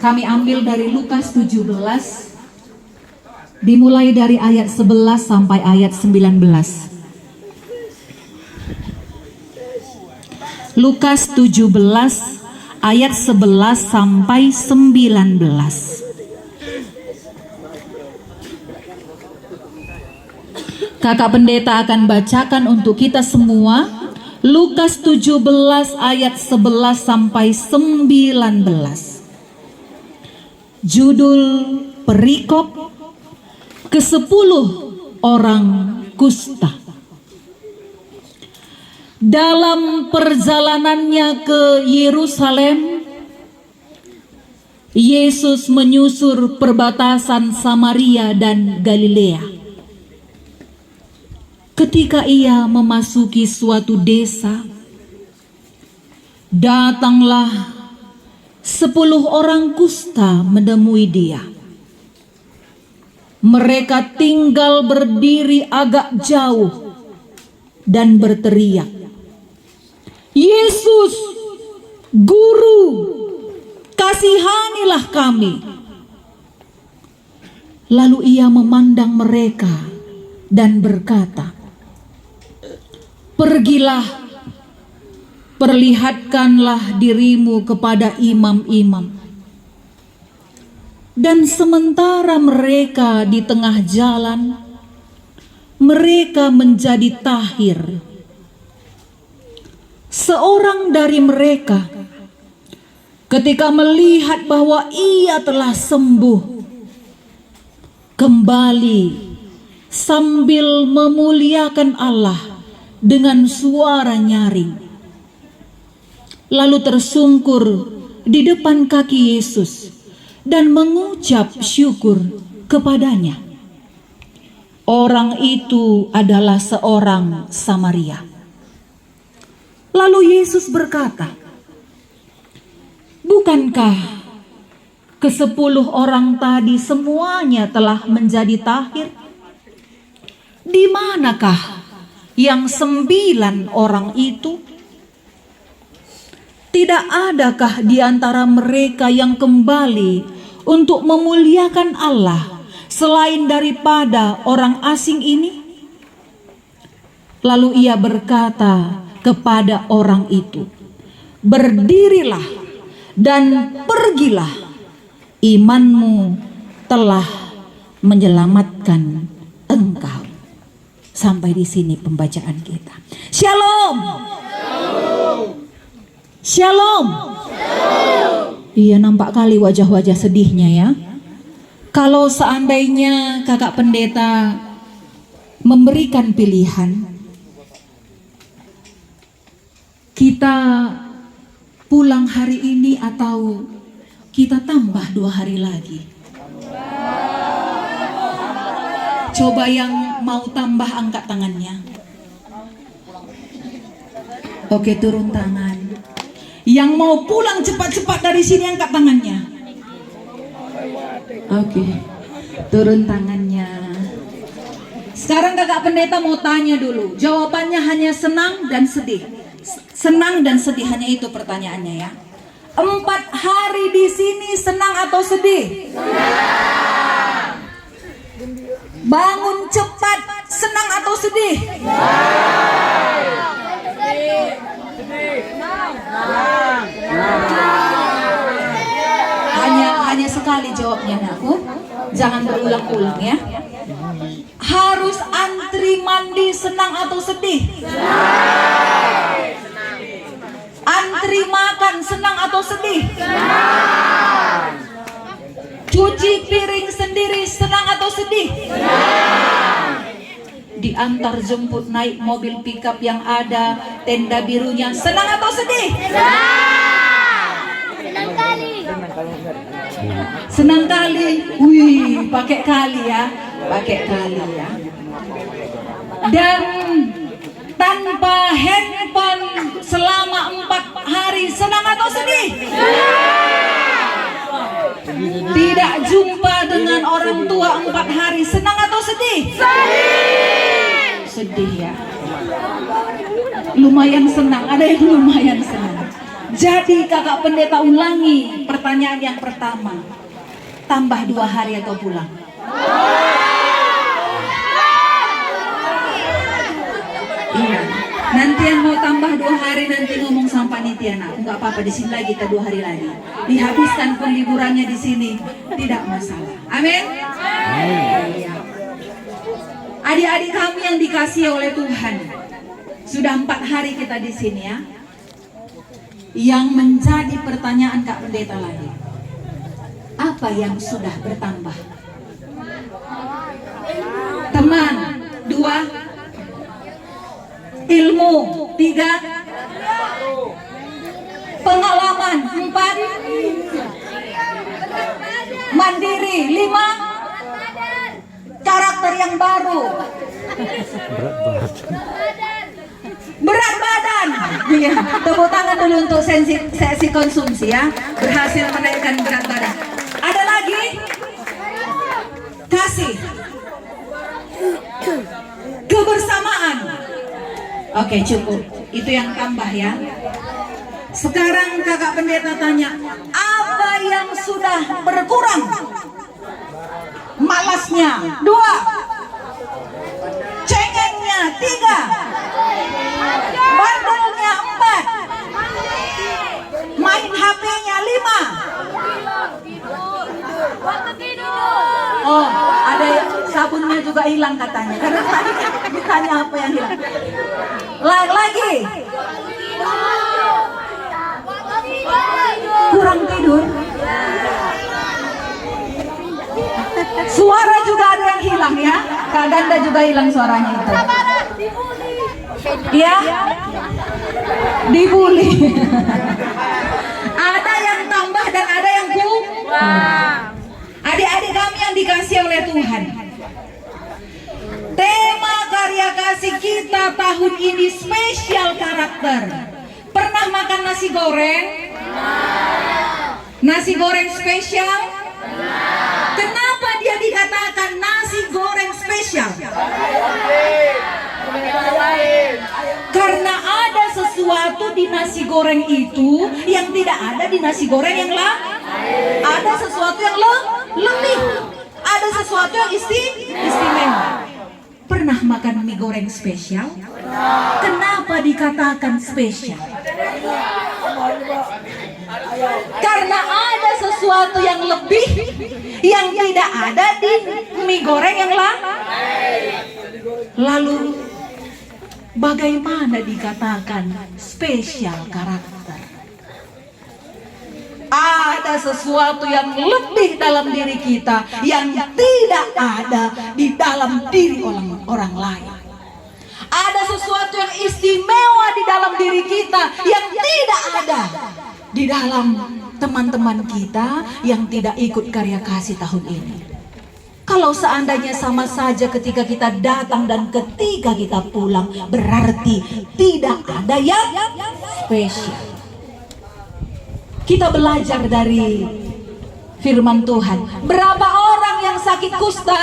Kami ambil dari Lukas 17, dimulai dari ayat 11 sampai ayat 19. Lukas 17 ayat 11 sampai 19. Kakak pendeta akan bacakan untuk kita semua Lukas 17 ayat 11 sampai 19. Judul perikop ke-10 orang kusta. Dalam perjalanannya ke Yerusalem, Yesus menyusur perbatasan Samaria dan Galilea. Ketika ia memasuki suatu desa, datanglah 10 orang kusta menemui dia. Mereka tinggal berdiri agak jauh dan berteriak, "Yesus, Guru, kasihanilah kami." Lalu ia memandang mereka dan berkata, "Pergilah, perlihatkanlah dirimu kepada imam-imam." Dan sementara mereka di tengah jalan, mereka menjadi tahir. Seorang dari mereka, ketika melihat bahwa ia telah sembuh, kembali sambil memuliakan Allah dengan suara nyaring, lalu tersungkur di depan kaki Yesus dan mengucap syukur kepadanya. Orang itu adalah seorang Samaria. Lalu Yesus berkata, "Bukankah ke-10 orang tadi semuanya telah menjadi tahir? Di manakah yang 9 orang itu? Tidak adakah di antara mereka yang kembali untuk memuliakan Allah selain daripada orang asing ini?" Lalu ia berkata kepada orang itu, "Berdirilah dan pergilah, imanmu telah menyelamatkan engkau." Sampai di sini pembacaan kita. Shalom. Shalom. Iya, nampak kali wajah-wajah sedihnya ya. Kalau seandainya kakak pendeta memberikan pilihan, kita pulang hari ini atau kita tambah 2 hari lagi? Coba yang mau tambah angkat tangannya. Oke, turun tangan. Yang mau pulang cepat-cepat dari sini angkat tangannya. Oke, turun tangannya. Sekarang kakak pendeta mau tanya dulu. Jawabannya hanya senang dan sedih. Senang dan sedih, hanya itu pertanyaannya ya. 4 hari di sini senang atau sedih? Senang. Bangun cepat senang atau sedih? Hanya sekali jawabnya aku. Jangan berulang-ulang ya. Harus antri mandi senang atau sedih? Antri makan senang atau sedih? Cuci piring sendiri senang atau sedih? Diantar jemput naik mobil pickup yang ada tenda birunya senang atau sedih? Senang kali. Senang kali. Wih, pakai kali ya. Pakai kali ya. Dan tanpa handphone selama 4 hari senang atau sedih? Tidak jumpa dengan orang tua 4 hari senang atau sedih? Sedih ya. Lumayan senang, ada yang lumayan senang. Jadi kakak pendeta ulangi pertanyaan yang pertama. Tambah 2 hari atau pulang? Iya. Nanti yang mau tambah 2 hari nanti ngomong sama panitia, nak. Enggak apa-apa, di sini lagi kita 2 hari lagi. Dihabiskan pun liburannya di sini, tidak masalah. Amin. Iya. Adik-adik kami yang dikasihi oleh Tuhan, sudah 4 hari kita di sini ya. Yang menjadi pertanyaan Kak Pendeta lagi, apa yang sudah bertambah? Teman 2, ilmu 3, pengalaman 4, mandiri 5, karakter yang baru, berat badan. Iya, tepuk tangan dulu untuk sesi konsumsi ya, berhasil menaikkan berat badan. Ada lagi? Kasih, kebersamaan. Oke, cukup. Itu yang tambah ya. Sekarang kakak pendeta tanya, apa yang sudah berkurang? Malasnya 2, cengengnya 3, bandelnya 4, main HP-nya 5. Oh, ada sabunnya juga hilang katanya. Karena tadi ditanya apa yang hilang. Lagi. Kurang tidur. Suara juga ada yang hilang ya. Kak Ganda juga hilang suaranya itu. Ya, dibully. Ada yang tambah dan ada yang kurang. Adik-adik kami yang dikasihi oleh Tuhan, tema karya kasih kita tahun ini spesial karakter. Pernah makan nasi goreng? Nasi goreng spesial? Kenapa dia dikatakan nasi goreng spesial? Karena ada sesuatu di nasi goreng itu yang tidak ada di nasi goreng yang lain. Ada sesuatu yang lebih. Ada sesuatu yang istimewa. Pernah makan mie goreng spesial? Kenapa dikatakan spesial? Karena ada sesuatu yang lebih yang tidak ada di mie goreng yang lain. Lalu bagaimana dikatakan spesial karakter? Ada sesuatu yang lebih dalam diri kita yang tidak ada di dalam diri orang lain. Ada sesuatu yang istimewa di dalam diri kita yang tidak ada di dalam teman-teman kita yang tidak ikut karya kasih tahun ini. Kalau seandainya sama saja ketika kita datang dan ketika kita pulang, berarti tidak ada yang spesial. Kita belajar dari firman Tuhan. Berapa orang yang sakit kusta?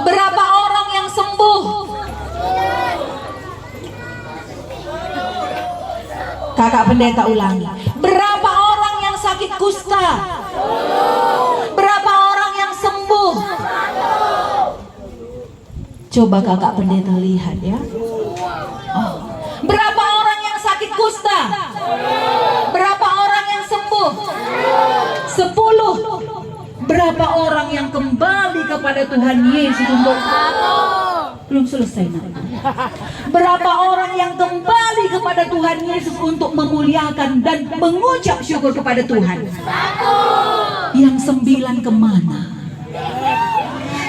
Berapa orang yang sembuh? Kakak pendeta ulangi. Berapa orang yang sakit kusta? Berapa orang yang sembuh? Coba kakak pendeta lihat ya. Oh. Berapa orang yang sakit kusta? Berapa orang yang sembuh? 10. Berapa orang yang kembali kepada Tuhan Yesus untuk belum selesai nak. Berapa orang yang kembali kepada Tuhan Yesus untuk memuliakan dan mengucap syukur kepada Tuhan? Yang 9 kemana?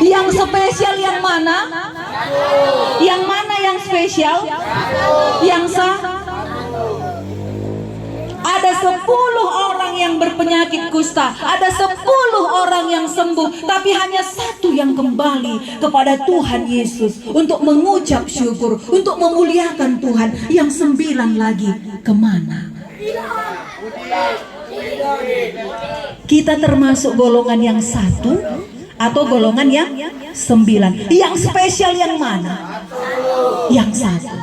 Yang spesial yang mana? Yang mana yang spesial? Yang ada 10 orang yang berpenyakit kusta, ada 10 orang yang sembuh, tapi hanya 1 yang kembali kepada Tuhan Yesus untuk mengucap syukur, untuk memuliakan Tuhan. Yang 9 lagi kemana? Kita termasuk golongan yang 1 atau golongan yang 9? Yang spesial yang mana? Yang 1.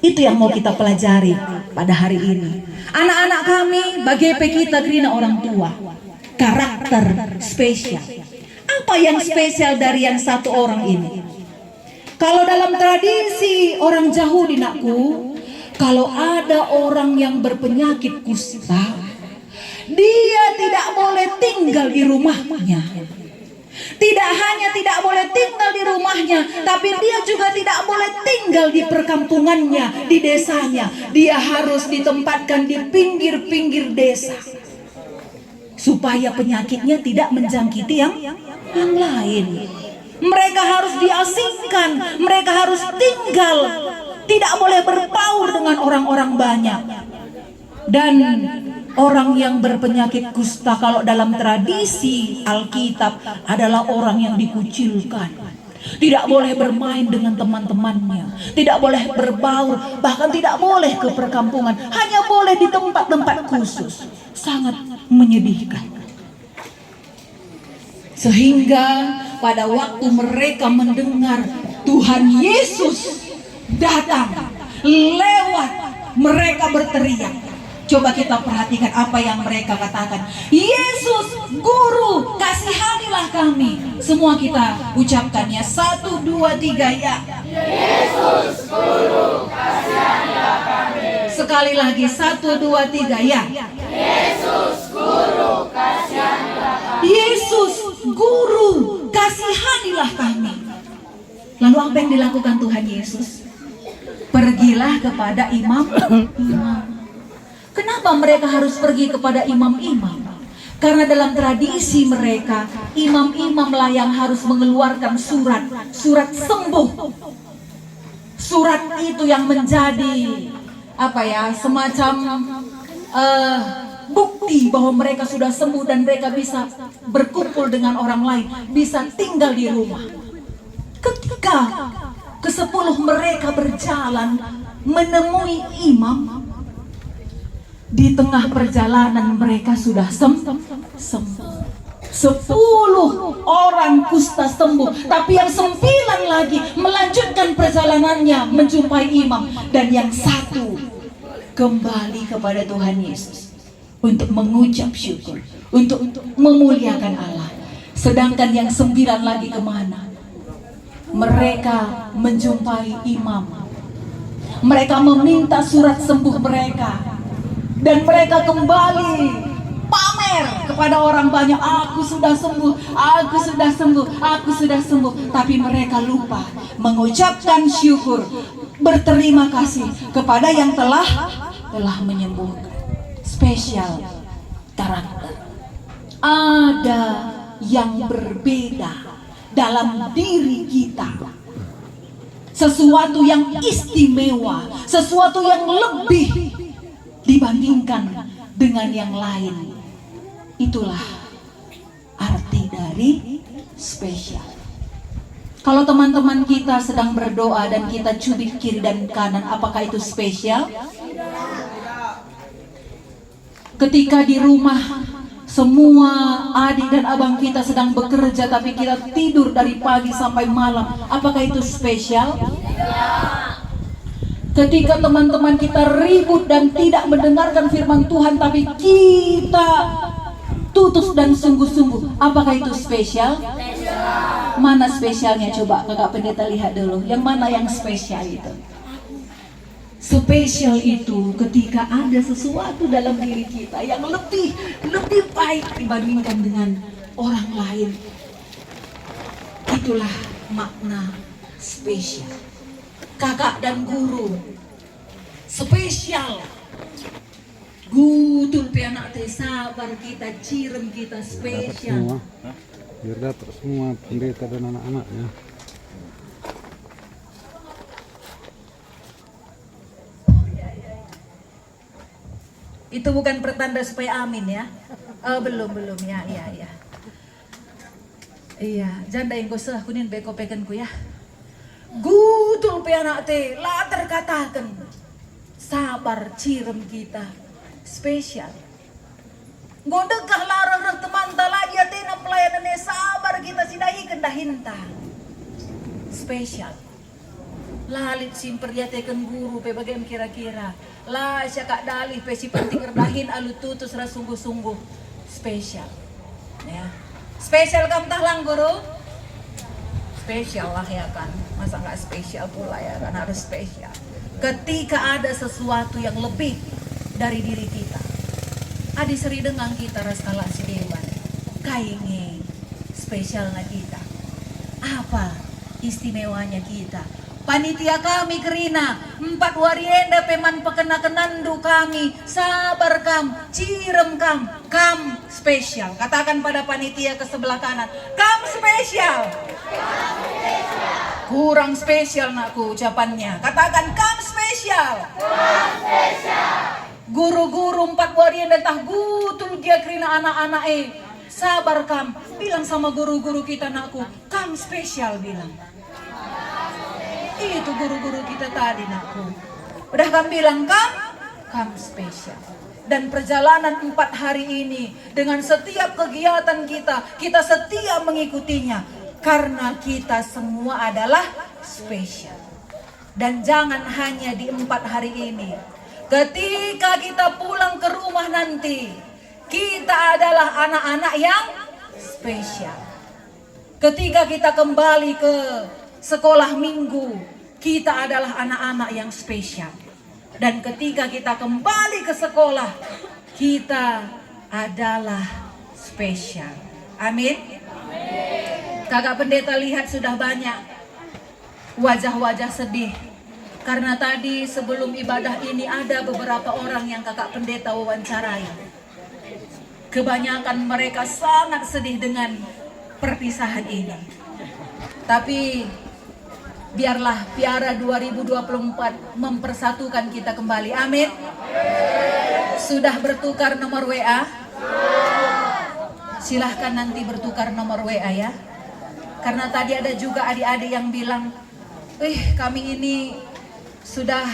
Itu yang mau kita pelajari pada hari ini. Anak-anak kami bagi kita kerana orang tua. Karakter spesial. Apa yang spesial dari yang satu orang ini? Kalau dalam tradisi orang Yahudi nakku, kalau ada orang yang berpenyakit kusta, dia tidak boleh tinggal di rumahnya. Tidak hanya tidak boleh tinggal di rumahnya, tapi dia juga tidak boleh tinggal di perkampungannya, di desanya. Dia harus ditempatkan di pinggir-pinggir desa, supaya penyakitnya tidak menjangkiti yang lain. Mereka harus diasingkan, mereka harus tinggal, tidak boleh berbaur dengan orang-orang banyak. Dan orang yang berpenyakit kusta kalau dalam tradisi Alkitab adalah orang yang dikucilkan. Tidak boleh bermain dengan teman-temannya, tidak boleh berbaur, bahkan tidak boleh ke perkampungan, hanya boleh di tempat-tempat khusus. Sangat menyedihkan. Sehingga pada waktu mereka mendengar Tuhan Yesus datang lewat, mereka berteriak. Coba kita perhatikan apa yang mereka katakan. Yesus, Guru, kasihanilah kami. Semua kita ucapkannya. 1, 2, 3 ya. Yesus, Guru, kasihanilah kami. Sekali lagi 1, 2, 3 ya. Yesus, Guru, kasihanilah kami. Yesus, Guru, kasihanilah kami. Lalu apa yang dilakukan Tuhan Yesus? Pergilah kepada imam. Kenapa mereka harus pergi kepada imam-imam? Karena dalam tradisi mereka, imam-imamlah yang harus mengeluarkan surat sembuh. Surat itu yang menjadi semacam bukti bahwa mereka sudah sembuh dan mereka bisa berkumpul dengan orang lain, bisa tinggal di rumah. Ketika ke-10 mereka berjalan menemui imam, di tengah perjalanan mereka sudah sembuh. 10 orang kusta sembuh, tapi yang 9 lagi melanjutkan perjalanannya menjumpai imam, dan yang 1 kembali kepada Tuhan Yesus untuk mengucap syukur, untuk memuliakan Allah. Sedangkan yang 9 lagi kemana? Mereka menjumpai imam, mereka meminta surat sembuh mereka, dan mereka kembali pamer kepada orang banyak, aku sudah sembuh, aku sudah sembuh, aku sudah sembuh. Tapi mereka lupa mengucapkan syukur, berterima kasih kepada yang telah menyembuhkan. Spesial karakter. Ada yang berbeda dalam diri kita. Sesuatu yang istimewa, sesuatu yang lebih dibandingkan dengan yang lain. Itulah arti dari spesial. Kalau teman-teman kita sedang berdoa dan kita cubit kiri dan kanan, apakah itu spesial? Ketika di rumah semua adik dan abang kita sedang bekerja, tapi kita tidur dari pagi sampai malam, apakah itu spesial? Ketika teman-teman kita ribut dan tidak mendengarkan firman Tuhan, tapi kita tutus dan sungguh-sungguh, apakah itu spesial? Mana spesialnya? Coba kakak pendeta lihat dulu. Yang mana yang spesial itu? Spesial itu ketika ada sesuatu dalam diri kita yang lebih baik dibandingkan dengan orang lain. Itulah makna spesial. Kakak dan guru spesial. Gutul pe anak teh sabar kita, cirem kita spesial. Biar dapat semua pendeta dan anak-anaknya. Itu bukan pertanda supaya amin ya. Oh, belum ya. Iya, janda yang gosah kunin beko pekanku ya. Gutul pe anak teh latar katakan sabar cirem kita spesial. Godegah larang teman talaya tina pelayanannya sabar kita sidahi kendahinta spesial. Lalit simper dia teken guru pe bagaimana kira-kira. Lah siya kak dalih pe si penting erdahin alu tutus ra sungguh-sungguh spesial. Ya. Spesial kam tahlang guru? Spesial lah ya kan. Masa nggak spesial pula ya kan, harus spesial. Ketika ada sesuatu yang lebih dari diri kita. Adi seri dengan kita raskala si dewan. Kainge spesialnya kita. Apa istimewanya kita? Panitia kami kerina 4 warienda peman pekena kenandu kami, sabar kam, cirem kam spesial. Katakan pada panitia ke sebelah kanan, kam spesial. Kurang spesial nakku ucapannya. Katakan kam spesial. Guru-guru 4 warienda tah gutul dia kerina anak-anak sabar kam. Bilang sama guru-guru kita nakku, kam spesial bilang. Itu guru-guru kita tadi nakku. Udah kan bilang kam spesial. Dan perjalanan 4 hari ini dengan setiap kegiatan kita setia mengikutinya karena kita semua adalah spesial. Dan jangan hanya di 4 hari ini. Ketika kita pulang ke rumah nanti, kita adalah anak-anak yang spesial. Ketika kita kembali ke sekolah minggu, kita adalah anak-anak yang spesial. Dan ketika kita kembali ke sekolah, kita adalah spesial. Amin. Kakak pendeta lihat sudah banyak wajah-wajah sedih. Karena tadi sebelum ibadah ini ada beberapa orang yang kakak pendeta wawancarai. Kebanyakan mereka sangat sedih dengan perpisahan ini. Tapi biarlah Piara 2024 mempersatukan kita kembali. Amin. Sudah bertukar nomor WA? Silahkan nanti bertukar nomor WA ya. Karena tadi ada juga adik-adik yang bilang, kami ini sudah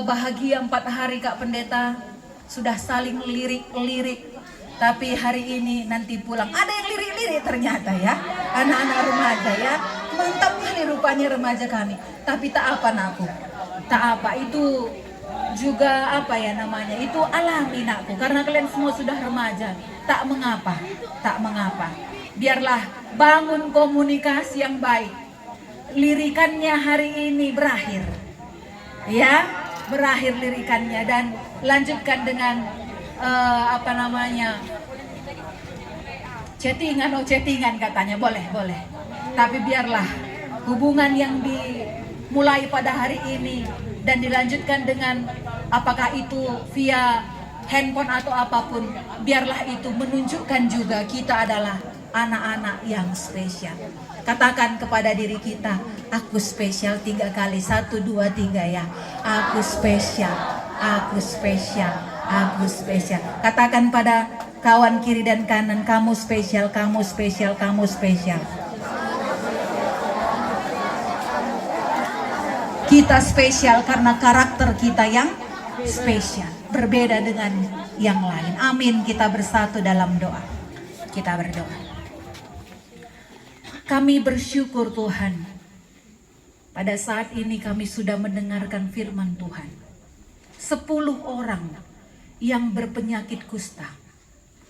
bahagia 4 hari Kak Pendeta. Sudah saling lirik-lirik. Tapi hari ini nanti pulang ada yang lirik-lirik ternyata ya. Anak-anak remaja ya. Mantap kali rupanya remaja kami. Tapi tak apa nakku. Tak apa, itu juga apa ya namanya. Itu alami nakku. Karena kalian semua sudah remaja. Tak mengapa. Tak mengapa. Biarlah bangun komunikasi yang baik. Lirikannya hari ini berakhir. Ya, berakhir lirikannya. Dan lanjutkan dengan chattingan katanya. Boleh. Tapi biarlah hubungan yang dimulai pada hari ini dan dilanjutkan dengan apakah itu via handphone atau apapun, biarlah itu menunjukkan juga kita adalah anak-anak yang spesial. Katakan kepada diri kita, aku spesial 3 kali. 1, 2, 3 ya. Aku spesial, aku spesial, aku spesial. Katakan pada kawan kiri dan kanan, kamu spesial, kamu spesial, kamu spesial. Kita spesial karena karakter kita yang spesial, berbeda dengan yang lain. Amin. Kita bersatu dalam doa. Kita berdoa. Kami bersyukur Tuhan, pada saat ini kami sudah mendengarkan firman Tuhan. 10 orang yang berpenyakit kusta.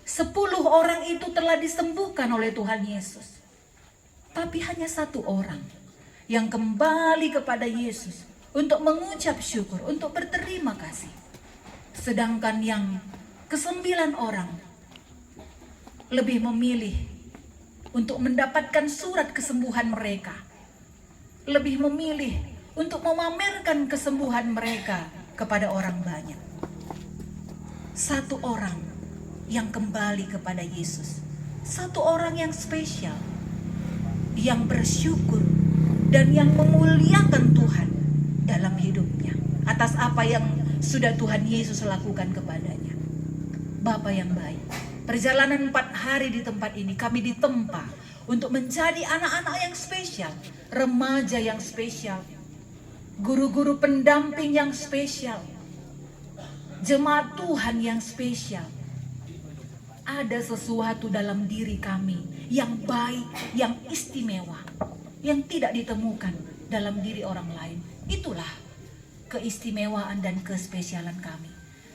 10 orang itu telah disembuhkan oleh Tuhan Yesus. Tapi hanya 1 orang yang kembali kepada Yesus untuk mengucap syukur, untuk berterima kasih. Sedangkan yang ke-9 orang lebih memilih untuk mendapatkan surat kesembuhan mereka. Lebih memilih untuk memamerkan kesembuhan mereka kepada orang banyak. 1 orang yang kembali kepada Yesus. 1 orang yang spesial, yang bersyukur dan yang memuliakan Tuhan dalam hidupnya atas apa yang sudah Tuhan Yesus lakukan kepadanya. Bapa yang baik, perjalanan 4 hari di tempat ini kami ditempa untuk menjadi anak-anak yang spesial, remaja yang spesial, guru-guru pendamping yang spesial, jemaat Tuhan yang spesial. Ada sesuatu dalam diri kami yang baik, yang istimewa, yang tidak ditemukan dalam diri orang lain. Itulah keistimewaan dan kespesialan kami.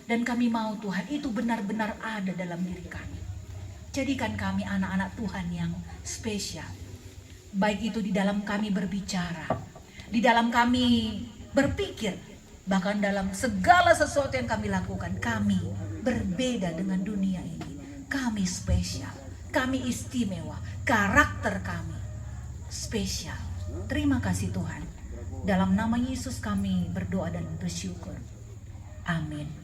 Dan kami mau Tuhan itu benar-benar ada dalam diri kami. Jadikan kami anak-anak Tuhan yang spesial. Baik itu di dalam kami berbicara, di dalam kami berpikir, bahkan dalam segala sesuatu yang kami lakukan. Kami berbeda dengan dunia ini. Kami spesial, kami istimewa, karakter kami spesial. Terima kasih Tuhan. Dalam nama Yesus kami berdoa dan bersyukur. Amin.